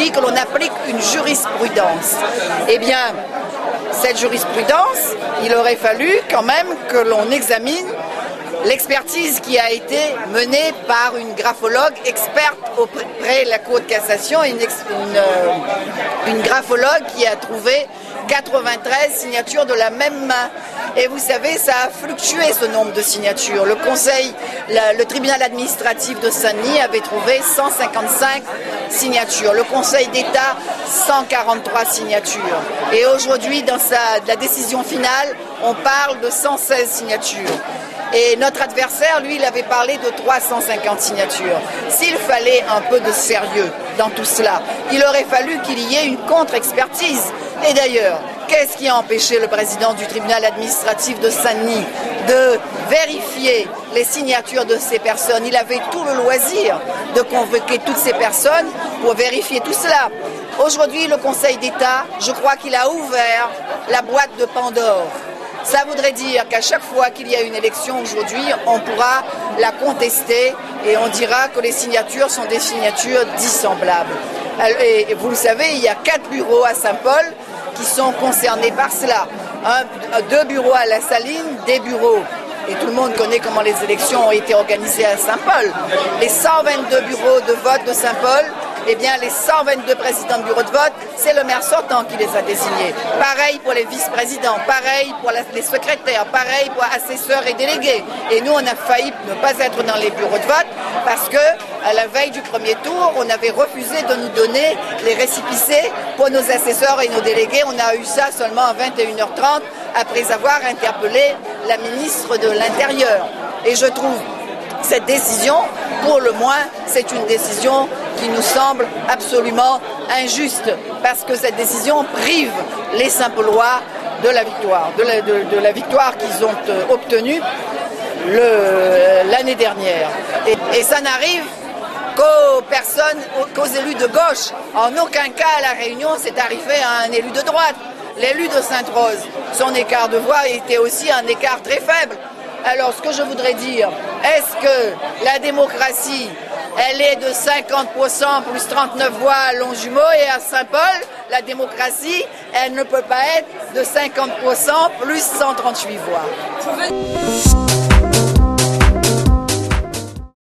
aujourd'hui que l'on applique une jurisprudence. Eh bien, cette jurisprudence, il aurait fallu quand même que l'on examine l'expertise qui a été menée par une graphologue experte auprès de la Cour de cassation, une graphologue qui a trouvé 93 signatures de la même main. Et vous savez, ça a fluctué ce nombre de signatures. Le tribunal administratif de Saint-Denis avait trouvé 155 signatures. Le Conseil d'État, 143 signatures. Et aujourd'hui, dans la décision finale, on parle de 116 signatures. Et notre adversaire, lui, il avait parlé de 350 signatures. S'il fallait un peu de sérieux dans tout cela, il aurait fallu qu'il y ait une contre-expertise. Et d'ailleurs, qu'est-ce qui a empêché le président du tribunal administratif de Saint-Denis de vérifier les signatures de ces personnes? Il avait tout le loisir de convoquer toutes ces personnes pour vérifier tout cela. Aujourd'hui, le Conseil d'État, je crois qu'il a ouvert la boîte de Pandore. Ça voudrait dire qu'à chaque fois qu'il y a une élection aujourd'hui, on pourra la contester et on dira que les signatures sont des signatures dissemblables. Et vous le savez, il y a 4 bureaux à Saint-Paul qui sont concernés par cela. 2 bureaux à La Saline, des bureaux. Et tout le monde connaît comment les élections ont été organisées à Saint-Paul. Les 122 bureaux de vote de Saint-Paul, eh bien, les 122 présidents de bureaux de vote, c'est le maire sortant qui les a désignés. Pareil pour les vice-présidents, pareil pour les secrétaires, pareil pour assesseurs et délégués. Et nous, on a failli ne pas être dans les bureaux de vote parce que, à la veille du premier tour, on avait refusé de nous donner les récépissés pour nos assesseurs et nos délégués. On a eu ça seulement à 21h30 après avoir interpellé la ministre de l'Intérieur. Et je trouve cette décision, pour le moins, c'est une décision qui nous semble absolument injuste, parce que cette décision prive les Saint-Paulois de la victoire, de la victoire qu'ils ont obtenue l'année dernière. Et ça n'arrive qu'aux élus de gauche. En aucun cas à La Réunion, c'est arrivé à un élu de droite. L'élu de Sainte-Rose, son écart de voix était aussi un écart très faible. Alors, ce que je voudrais dire, est-ce que la démocratie, elle est de 50% plus 39 voix à Longjumeau, et à Saint-Paul, la démocratie, elle ne peut pas être de 50% plus 138 voix.